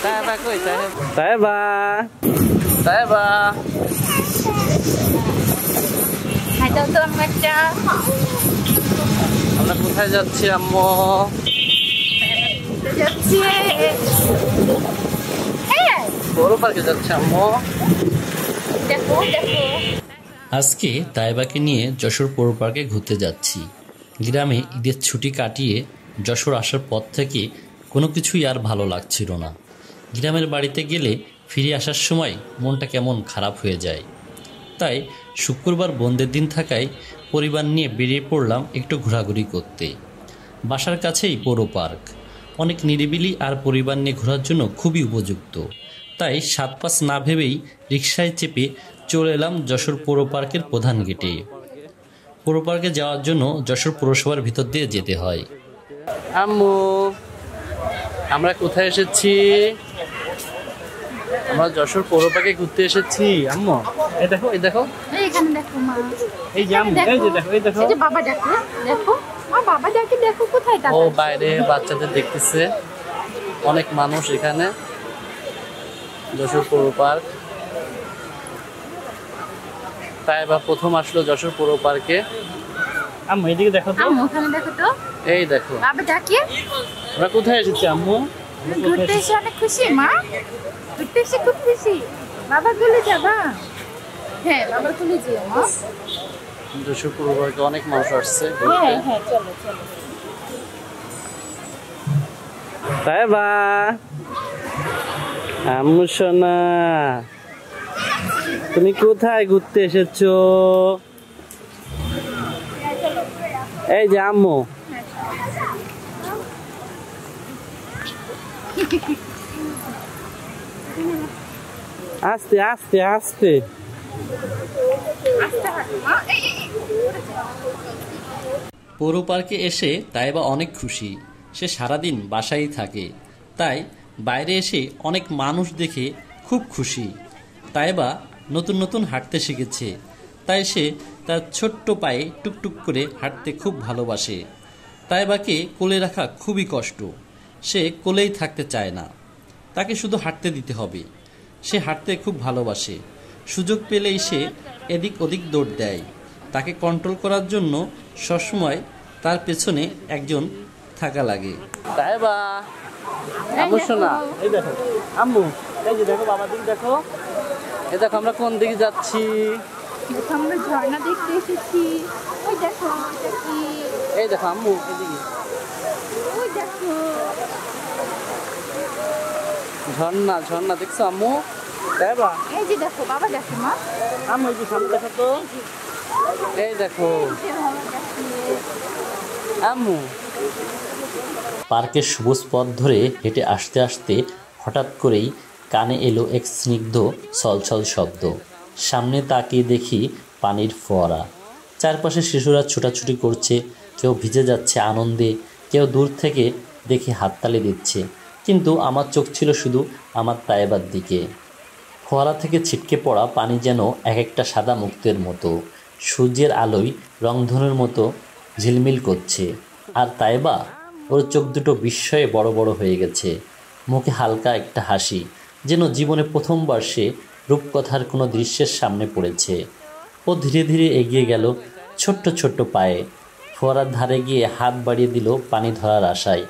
তাইবা কই তাইবা তাইবা হাইটাও তো একটা আমরা কোথায় যাচ্ছি আম্মু? যাচ্ছি বড় পার্কে যাচ্ছি আম্মু। দেখো দেখো আজকে তাইবাকে নিয়ে যশোর পৌর পার্কে ঘুরতে যাচ্ছি। গ্রামে ঈদের ছুটি কাটিয়ে যশোর আসার পর থেকে কোনো কিছুই আর ভালো লাগছিল না। গ্রামের বাড়িতে গেলে ফিরে আসার সময় মনটা কেমন খারাপ হয়ে যায়। তাই শুক্রবার বন্ধের দিন থাকায় পরিবার নিয়ে বেরিয়ে পড়লাম একটু ঘোরাঘুরি করতে। বাসার কাছেই পৌর পার্ক, অনেক নিরিবিলি আর পরিবার নিয়ে ঘোরার জন্য খুবই উপযুক্ত। তাই ৭-৫ না ভেবেই রিকশায় চেপে চলে এলাম যশোর পৌর পার্কের প্রধান গেটে। পৌর পার্কে যাওয়ার জন্য যশোর পৌরসভার ভিতর দিয়ে যেতে হয়। আম্মু আমরা কোথায় এসেছি? আমরা যশোর পৌর পার্কে ঘুরতে এসেছি আম্মু। এই দেখো এই দেখো এইখানে দেখো মা, এই যে আম্মু এই যে দেখো এই দেখো এই যে বাবা ডাকে দেখো, মা বাবা ডাকে দেখো কোথায় ও বাইরে বাচ্চাদের দেখতেছে, অনেক মানুষ এখানে। যশোর পৌর পার্ক, তাইবা প্রথম আসলো যশোর পৌর পার্কে। আম্মু এদিকে দেখো তো, আম্মু ওখানে দেখো তো, এই দেখো বাবা ডাকে। আমরা কোথায় এসেছি আম্মু? ঘুরতে এসে অনেক খুশি মা, ঘুরতে এসে খুব খুশি। বাবা গুলে যাবা? হ্যাঁ বাবা গুলে যেও মা। যশোর পৌর পার্কে অনেক মানুষ আসছে। হ্যাঁ হ্যাঁ চলো চলো। তাইবা আম্মু সোনা তুমি কোথায় ঘুরতে এসেছো? এই যে আম্মু আস্তে আস্তে আস্তে। পৌর পার্কে এসে তাইবা অনেক খুশি। সে সারাদিন বাসায় থাকে, তাই বাইরে এসে অনেক মানুষ দেখে খুব খুশি। তাইবা নতুন নতুন হাঁটতে শিখেছে, তাই সে তার ছোট্ট পায়ে টুকটুক করে হাঁটতে খুব ভালোবাসে। তাইবাকে কোলে রাখা খুবই কষ্ট, সে কোলেই থাকতে চায় না, তাকে শুধু হাঁটতে দিতে হবে। সে হাঁটতে খুব ভালোবাসে, সুযোগ পেলেই সে এদিক ওদিক দৌড় দেয়। তাকে কন্ট্রোল করার জন্য সবসময় তার পেছনে একজন থাকা লাগে। তাইবা আম্মু সোনা এই দেখো আম্মু, এই যে দেখো বাবার দিকে দেখো, এই দেখো আমরা কোন দিকে যাচ্ছি? আমরা ঝর্ণা দেখতে এসেছি। ওই দেখো এটা কি? এই দেখো আম্মু এদিকে ওই দেখো ঝর্ণা, ঝর্ণা দেখছো আম্মু? তাইবা এই যে দেখো বাবা দেখো মা, আম্মু এই যে সামনে দেখো তো, এই দেখো আম্মু। পার্কের সবুজ পথ ধরে হেঁটে আসতে আসতে হঠাৎ করেই কানে এলো এক স্নিগ্ধ ছলছল শব্দ। সামনে তাকিয়ে দেখি পানির ফোয়ারা, চারপাশে শিশুরা ছোটাছুটি করছে, কেউ ভিজে যাচ্ছে আনন্দে, কেউ দূর থেকে দেখে হাততালি দিচ্ছে। কিন্তু আমার চোখ ছিল শুধু আমার তাইবার দিকে। ফোয়ারা থেকে ছিটকে পড়া পানি যেন এক একটা সাদা মুক্তের মতো, সূর্যের আলোয় রংধনুর মতো ঝিলমিল করছে। আর তাইবা, ওর চোখ দুটো বিস্ময়ে বড় বড় হয়ে গেছে, মুখে হালকা একটা হাসি, যেন জীবনে প্রথমবার সে রূপকথার কোনো দৃশ্যের সামনে পড়েছে। ও ধীরে ধীরে এগিয়ে গেল ছোট্ট ছোট্ট পায়ে, ফোয়ারার ধারে গিয়ে হাত বাড়িয়ে দিল পানি ধরার আশায়।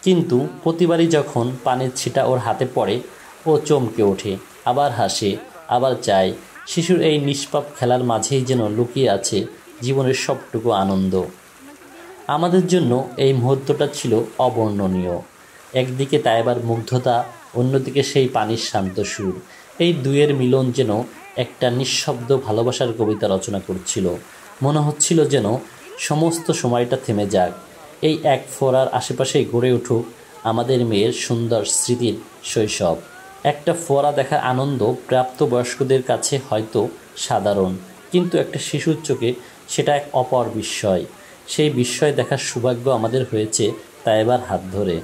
কিন্তু প্রতিবারই যখন পানির ছিটা ওর হাতে পড়ে, ও চমকে ওঠে, আবার হাসে, আবার চায়। শিশুর এই নিষ্পাপ খেলার মাঝেই যেন লুকিয়ে আছে জীবনের সবটুকু আনন্দ। আমাদের জন্য এই মুহূর্তটা ছিল অবর্ণনীয়। একদিকে তাইবার মুগ্ধতা, অন্যদিকে সেই পানির শান্ত সুর। এই দুয়ের মিলন যেন একটা নিঃশব্দ ভালোবাসার কবিতা রচনা করছিল। মনে হচ্ছিল যেন সমস্ত সময়টা থেমে যাক, এই এক ফোয়ারার আশেপাশেই গড়ে উঠুক আমাদের মেয়ের সুন্দর স্মৃতির শৈশব। একটা ফোয়ারা দেখার আনন্দ প্রাপ্তবয়স্কদের কাছে হয়তো সাধারণ, কিন্তু একটা শিশুর চোখে সেটা এক অপার বিস্ময়। সেই বিস্ময় দেখার সৌভাগ্য আমাদের হয়েছে তাইবার হাত ধরে।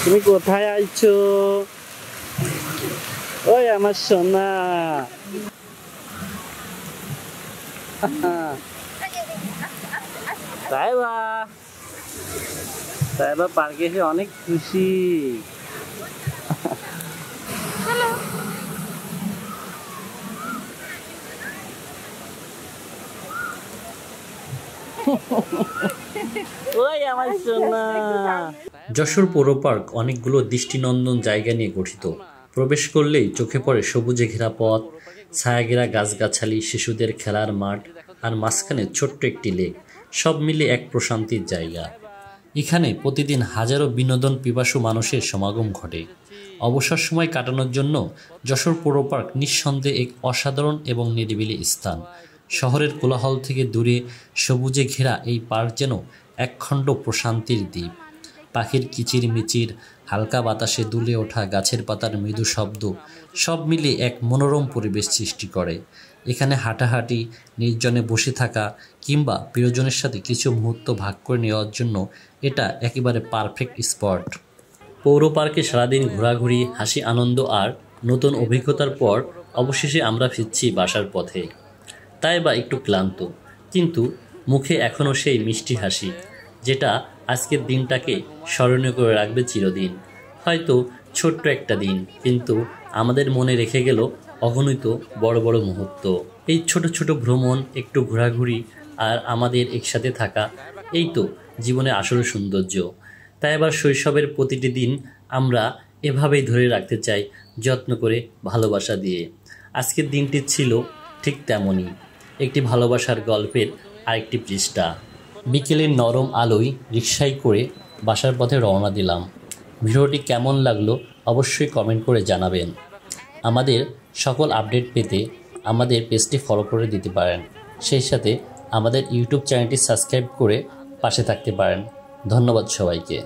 তুমি কোথায় আইছো? ওই আমার সোনা, তাইবা তাইবা পার্কে এসে অনেক খুশি। ওই আমার সোনা। যশোর পৌর পার্ক অনেকগুলো দৃষ্টিনন্দন জায়গা নিয়ে গঠিত। প্রবেশ করলেই চোখে পড়ে সবুজে ঘেরা পথ, ছায়াঘেরা গাছগাছালি, শিশুদের খেলার মাঠ আর মাঝখানে ছোট্ট একটি লেক, সব মিলে এক প্রশান্তির জায়গা। এখানে প্রতিদিন হাজারো বিনোদন পিপাসু মানুষের সমাগম ঘটে। অবসর সময় কাটানোর জন্য যশোর পৌর পার্ক নিঃসন্দেহে এক অসাধারণ এবং নিরিবিলি স্থান। শহরের কোলাহল থেকে দূরে সবুজে ঘেরা এই পার্ক যেন একখণ্ড প্রশান্তির দ্বীপ। পাখির কিচিরমিচির, হালকা বাতাসে দুলে ওঠা গাছের পাতার মৃদু শব্দ, সব মিলিয়ে এক মনোরম পরিবেশ সৃষ্টি করে। এখানে হাঁটাহাঁটি, নির্জনে বসে থাকা কিংবা প্রিয়জনের সাথে কিছু মুহূর্ত ভাগ করে নেওয়ার জন্য এটা একেবারে পারফেক্ট স্পট। পৌর পার্কে সারাদিন ঘোরাঘুরি, হাসি, আনন্দ আর নতুন অভিজ্ঞতার পর অবশেষে আমরা ফিরছি বাসার পথে। তাই বা একটু ক্লান্ত, কিন্তু মুখে এখনও সেই মিষ্টি হাসি, যেটা আজকের দিনটাকে স্মরণীয় করে রাখবে চিরদিন। হয়তো ছোট্ট একটা দিন, কিন্তু আমাদের মনে রেখে গেল অগণিত বড় বড় মুহূর্ত। এই ছোট ছোট ভ্রমণ, একটু ঘোরাঘুরি আর আমাদের একসাথে থাকা, এই তো জীবনের আসল সৌন্দর্য। তাই আবার শৈশবের প্রতিটি দিন আমরা এভাবেই ধরে রাখতে চাই, যত্ন করে, ভালোবাসা দিয়ে। আজকের দিনটি ছিল ঠিক তেমনই, একটি ভালোবাসার গল্পের আরেকটি পৃষ্ঠা। বিকেলের নরম আলোয় রিকশায় করে বাসার পথে রওনা দিলাম। ভিডিওটি কেমন লাগলো অবশ্যই কমেন্ট করে জানাবেন। আমাদের সকল আপডেট পেতে আমাদের পেজটি ফলো করে দিতে পারেন। সেই সাথে আমাদের ইউটিউব চ্যানেলটি সাবস্ক্রাইব করে পাশে থাকতে পারেন। ধন্যবাদ সবাইকে।